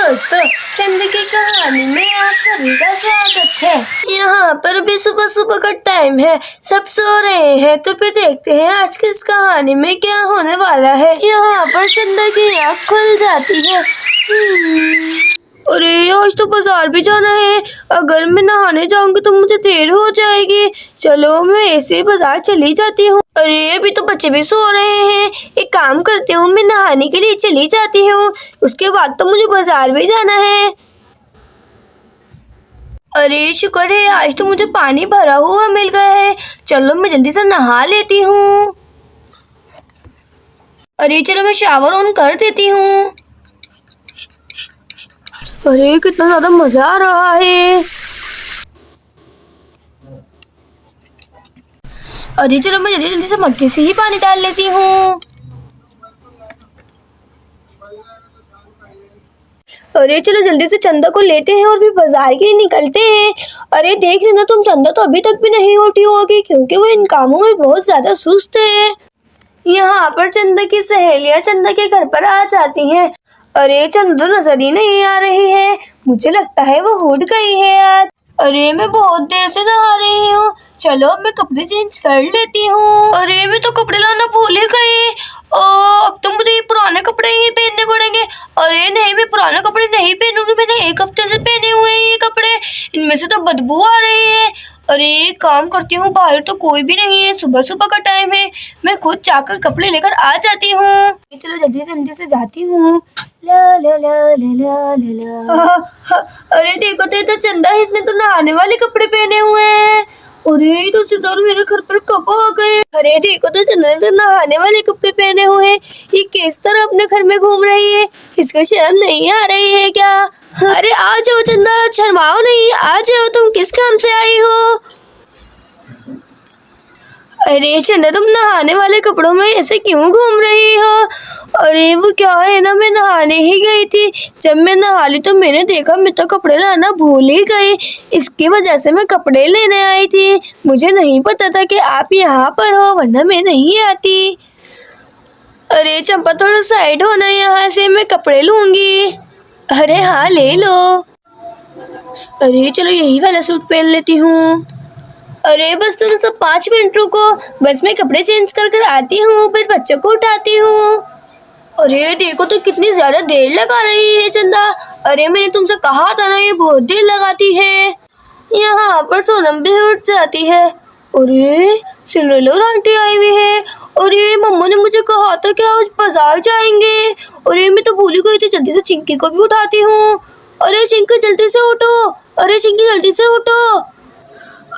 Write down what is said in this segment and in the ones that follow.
दोस्तों, चंदा की कहानी में आप सभी का स्वागत है। यहाँ पर भी सुबह सुबह का टाइम है, सब सो रहे हैं, तो फिर देखते हैं आज की इस कहानी में क्या होने वाला है। यहाँ पर चंदा की आँख खुल जाती है। अरे आज तो बाजार भी जाना है, अगर मैं नहाने जाऊंगी तो मुझे देर हो जाएगी। चलो मैं ऐसे बाजार चली जाती हूँ। अरे अभी तो बच्चे भी सो रहे हैं, एक काम करती हूँ, मैं नहाने के लिए चली जाती हूँ, उसके बाद तो मुझे बाजार भी जाना है। अरे शुक्र है आज तो मुझे पानी भरा हुआ मिल गया है। चलो मैं जल्दी से नहा लेती हूँ। अरे चलो मैं शावर ऑन कर देती हूँ। अरे कितना ज्यादा मजा आ रहा है। अरे चलो मैं जल्दी जल्दी से मग्गे से ही पानी डाल लेती हूँ। अरे चलो जल्दी से चंदा को लेते हैं और फिर बाजार के लिए निकलते हैं। अरे देख लेना तुम, चंदा तो अभी तक भी नहीं उठी होगी क्योंकि वो इन कामों में बहुत ज्यादा सुस्त है। यहाँ पर चंदा की सहेलियां चंदा के घर पर आ जाती हैं। अरे चंदा नजर ही नहीं आ रही है, मुझे लगता है वो उठ गई है आज। अरे मैं बहुत देर से नहा रही हूँ, चलो मैं कपड़े चेंज कर लेती हूँ। अरे मैं तो कपड़े लाना भूल ही गई। अब तो मुझे पुराने कपड़े ही पहनने पड़ेंगे। अरे नहीं, मैं पुराने कपड़े नहीं पहनूंगी, मैंने एक हफ्ते से पहने हुए हैं ये कपड़े, इनमें से तो बदबू आ रही है। अरे काम करती हूँ, बाहर तो कोई भी नहीं है, सुबह सुबह का टाइम है, मैं खुद जाकर कपड़े लेकर आ जाती हूँ। चलो जल्दी जल्दी से जाती हूँ। ला ला ला ला ला ला ला। अरे देखो तो चंदा, इसने तो नहाने वाले कपड़े पहने हुए हैं। अरे तो सिद्धार्थ मेरे घर पर कब आ गए। अरे देखो तो चंदा ने तो नहाने वाले कपड़े पहने हुए हैं, ये किस तरह अपने घर में घूम रही है, इसको शर्म नहीं आ रही है क्या? अरे आ जाओ चंदा, शर्माओ नहीं, आ जाओ, तुम किस काम से आई हो? अरे चंदा तुम नहाने वाले कपड़ों में ऐसे क्यों घूम रही हो? अरे वो क्या है ना, मैं नहाने ही गई थी, जब मैं नहा ली तो मैंने देखा मैं तो कपड़े लाना भूल ही गई, इसकी वजह से मैं कपड़े लेने आई थी। मुझे नहीं पता था कि आप यहाँ पर हो, वरना मैं नहीं आती। अरे चंपा थोड़ा साइड हो ना यहाँ से, मैं कपड़े लूंगी। अरे हाँ ले लो। अरे चलो यही वाला सूट पहन लेती हूँ। अरे बस तुम सब 5 मिनट रुको, बस मैं कपड़े चेंज कर कर आती हूँ, फिर बच्चों को उठाती हूँ। अरे देखो तो कितनी ज्यादा देर लगा रही है चंदा। अरे मैंने तुमसे कहा था ना, ये बहुत देर लगाती है। यहाँ पर सोनम भी उठ जाती है। अरे सिंड्रेला और आंटी आई हुई है। अरे मम्मा ने मुझे कहा था कि आज बाजार जाएंगे। अरे मैं तो भूल ही गई थी, जल्दी से चिंकी को भी उठाती हूँ। अरे चिंकी जल्दी से उठो, अरे चिंकी जल्दी से उठो।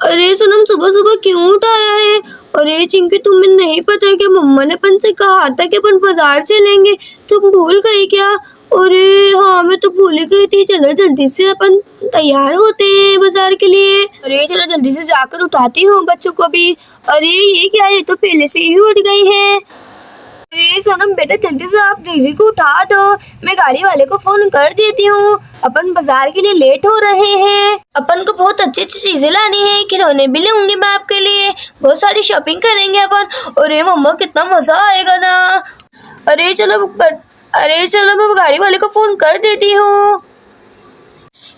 अरे सोनम सुबह सुबह क्यों उठाया है? अरे चिंकी तुम्हें नहीं पता कि मम्मा ने अपन से कहा था कि अपन बाजार चलेंगे, तुम भूल गई क्या? अरे हाँ मैं तो भूल ही गई थी, चलो जल्दी से अपन तैयार होते हैं बाजार के लिए। अरे चलो जल्दी से जाकर उठाती हूँ बच्चों को भी। अरे ये क्या, ये तो पहले से ही उठ गई है। अरे सोनम बेटा जल्दी से आप डेज़ी को उठा दो, मैं गाड़ी वाले को फोन कर देती हूँ, अपन बाजार के लिए लेट हो रहे हैं। अपन को बहुत अच्छी अच्छी चीजें लानी है, खिलौने भी लूंगी मैं आपके लिए, बहुत सारी शॉपिंग करेंगे अपन। अरे मम्मा कितना मजा आएगा ना। अरे चलो मैं गाड़ी वाले को फोन कर देती हूँ।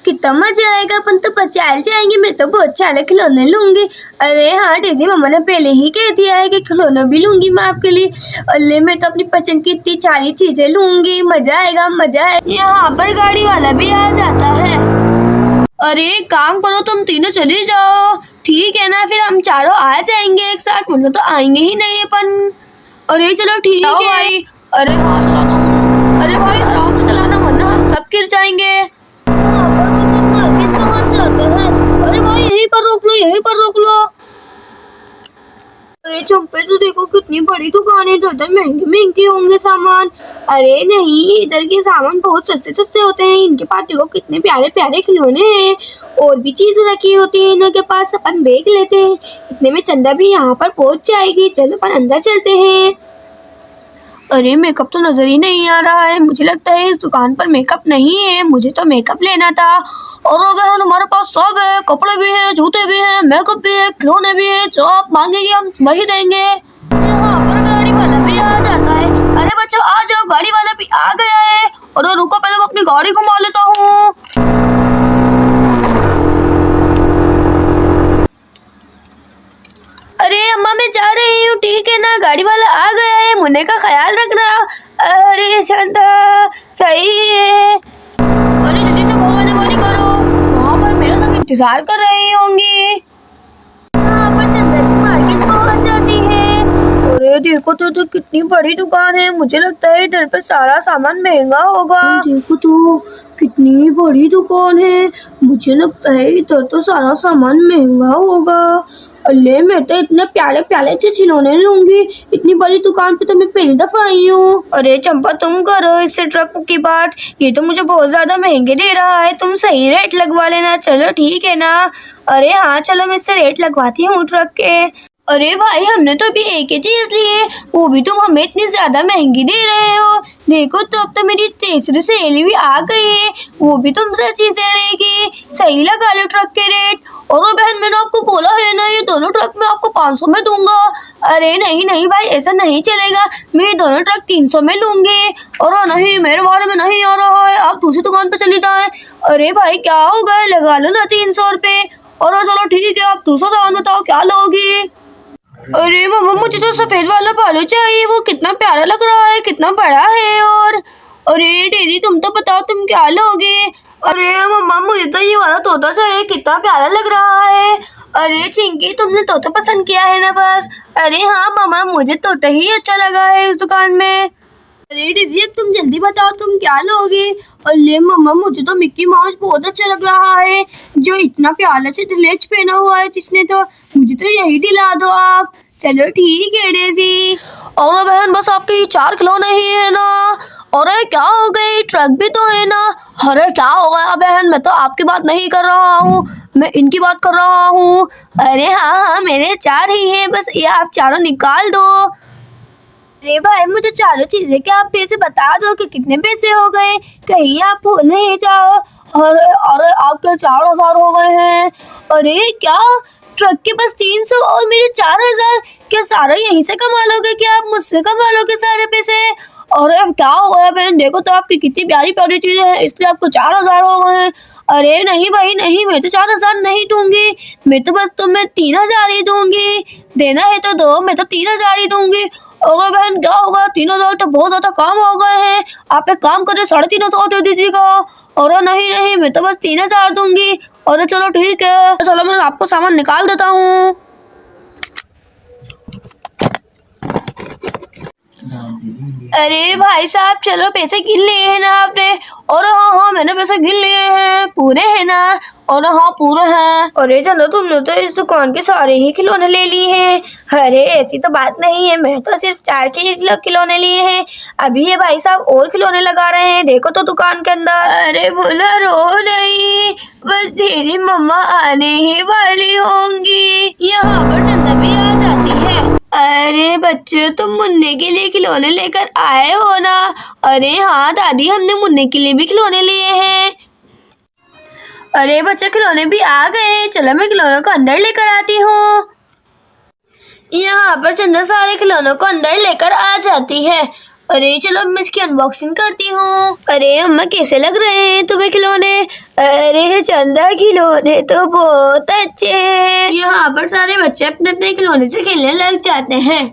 कितना मजा आएगा, अपन तो बाजार जाएंगे, मैं तो बहुत सारे खिलौने लूंगी। अरे हाँ डेज़ी मम्मा ने पहले ही कह दिया है कि खिलौने भी लूंगी मैं आपके लिए। अरे मैं तो अपनी पसंद की इतनी सारी चीजें लूंगी, मजा आएगा मजा है। यहाँ पर गाड़ी वाला भी आ जाता है। अरे काम करो, तुम तीनों चले जाओ, ठीक है ना, फिर हम चारों आ जाएंगे एक साथ, वरना तो आएंगे ही नहीं अपन। अरे चलो ठीक है भाई। अरे हाँ चलाना, अरे भाई आराम से चलाना वरना हम सब गिर जाएंगे। अरे भाई यहीं पर रोक लो, यहीं पर रोक लो। अरे चंपे तो देखो कितनी बड़ी दुकान है, इधर महंगे महंगे होंगे सामान। अरे नहीं, इधर के सामान बहुत सस्ते सस्ते होते हैं, इनके पास देखो कितने प्यारे प्यारे खिलौने हैं, और भी चीजें रखी होती है इनके पास, अपन देख लेते हैं। इतने में चंदा भी यहाँ पर पहुंच जाएगी, चलो अपन अंदर चलते हैं। अरे मेकअप तो नजर ही नहीं आ रहा है, मुझे लगता है इस दुकान पर मेकअप नहीं है, मुझे तो मेकअप लेना था। और अगर हमारे पास सब है, कपड़े भी हैं, जूते भी हैं, मेकअप भी है, खिलौने भी है, जो आप मांगेंगे हम वही देंगे। यहाँ पर गाड़ी वाला भी आ जाता है। अरे बच्चों आ जाओ, गाड़ी वाला भी आ गया है। और रुको, पहले मैं अपनी गाड़ी घुमा लेता हूँ। अरे अम्मा मैं जा रही हूँ, ठीक है ना, गाड़ी वाला आ गया है, मुन्ने का ख्याल रखना। अरे चंदा सही है। अरे जल्दी से भगाने वाली करो, वहाँ पर मेरा सब इंतजार कर रही होंगी। यहाँ पर चंदा की मार्केट पहुँच जाती है। अरे देखो तो कितनी बड़ी दुकान है, मुझे लगता है इधर पे सारा सामान महंगा होगा। देखो तो कितनी बड़ी दुकान है, मुझे लगता है इधर तो सारा सामान महंगा होगा। अल्ले मैं तो इतने प्यारे प्यारे से खिलौने लूंगी, इतनी बड़ी दुकान पे तो मैं पहली दफा आई हूँ। अरे चंपा तुम करो इससे ट्रक की बात, ये तो मुझे बहुत ज्यादा महंगे दे रहा है, तुम सही रेट लगवा लेना। चलो ठीक है ना। अरे हाँ चलो मैं इससे रेट लगवाती हूँ ट्रक के। अरे भाई हमने तो अभी एक ही चीज ली है, वो भी तुम हमें इतनी ज्यादा महंगी दे रहे हो। देखो तो अब तो मेरी तीसरी सहेली भी आ गई है, वो भी तुमसे चीजें लेगी। सही लगा लो ट्रक के रेट। और वो बहन मैंने आपको बोला है ना, ये दोनों ट्रक मैं आपको 500 में दूंगा। अरे नहीं नहीं भाई ऐसा नहीं चलेगा, मैं ये दोनों ट्रक 300 में लूंगी। और नहीं मेरे बारे में नहीं आ रहा है, आप दूसरी दुकान पे चली जाए। अरे भाई क्या होगा, लगा लो ना 300 रुपये। और चलो ठीक है, आप दूसरा सामान बताओ क्या लोगी। अरे मम्मा मुझे तो सफेद वाला भालू चाहिए, वो कितना प्यारा लग रहा है, कितना बड़ा है। और अरे दीदी तुम तो बताओ तुम क्या लोगे। अरे मम्मा मुझे तो ये वाला तोता चाहिए, कितना प्यारा लग रहा है। अरे चिंकी तुमने तोता पसंद किया है ना बस। अरे हाँ मम्मा मुझे तोता ही अच्छा लगा है इस दुकान में। अरे डिजी अब तुम जल्दी बताओ तुम क्या लोगे। अरे मम्मा मुझे तो मिक्की माउस बहुत अच्छा लग रहा है, जो इतना प्यारा से ड्रेस पहना हुआ है जिसने, तो मुझे तो यही दिला दो आप। चलो ठीक है डेजी। और बहन बस आपके 4 खिलौने ही है ना। अरे क्या हो गई, ट्रक भी तो है ना। अरे क्या हो गया बहन, मैं तो आपकी बात नहीं कर रहा हूँ, मैं इनकी बात कर रहा हूँ। अरे हाँ हाँ मेरे 4 ही हैं, बस ये आप चारों निकाल दो। अरे भाई मुझे चारों चीजें के आप पैसे बता दो कि कितने पैसे हो गए, कहीं आप भूल नहीं जाओ। अरे आपके 4000 हो गए हैं। अरे क्या ट्रक के पास 300 और मेरे 4000, क्या सारा यहीं से कमा लोगे, क्या आप मुझसे कमा लोगे सारे पैसे। अरे अब क्या हो गया बहन, देखो तो आपकी कितनी प्यारी प्यारी चीजें हैं, इसलिए आपको 4000 हो गए हैं। अरे नहीं भाई नहीं, मैं तो 4000 नहीं दूंगी, मैं तो बस तुम्हें 3000 ही दूंगी। देना है तो दो, मैं तो 3000 ही दूंगी। अरे बहन क्या होगा, 3000 तो बहुत ज्यादा कम हो गए हैं, आप एक काम करिए 350 दे दीजिएगा। अरे नहीं नहीं मैं तो बस 3000 दूंगी। अरे चलो ठीक है, चलो मैं आपको सामान निकाल देता हूँ। अरे भाई साहब चलो पैसे गिन लिए हैं ना आपने। और हाँ हाँ मैंने पैसे गिन लिए हैं, पूरे हैं ना। और हाँ पूरे हैं। अरे चलो तुमने तो इस दुकान के सारे ही खिलौने ले लिए हैं। अरे ऐसी तो बात नहीं है, मैं तो सिर्फ 4 के ही खिलौने लिए हैं, अभी ये भाई साहब और खिलौने लगा रहे हैं, देखो तो दुकान के अंदर। अरे बोला रो नहीं, बस तेरी मम्मा आने ही वाली होंगी। यहाँ पर चंदा भी आ जाती है। अरे बच्चे तुम मुन्ने के लिए खिलौने लेकर आए हो ना। अरे हाँ दादी हमने मुन्ने के लिए भी खिलौने लिए हैं। अरे बच्चे खिलौने भी आ गए, चलो मैं खिलौनों को अंदर लेकर आती हूँ। यहाँ पर चंदा सारे खिलौनों को अंदर लेकर आ जाती है। अरे चलो मैं इसकी अनबॉक्सिंग करती हूँ। अरे अम्मा कैसे लग रहे हैं तुम्हें खिलौने। अरे चंदा खिलौने तो बहुत अच्छे हैं। यहाँ पर सारे बच्चे अपने अपने खिलौने से खेलने लग जाते हैं।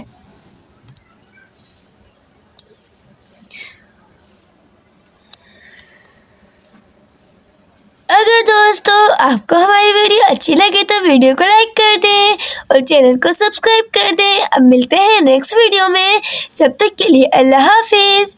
अगर दोस्तों आपको हमारी वीडियो अच्छी लगे तो वीडियो को लाइक कर दें और चैनल को सब्सक्राइब कर दें। अब मिलते हैं नेक्स्ट वीडियो में, जब तक के लिए अल्लाह हाफिज।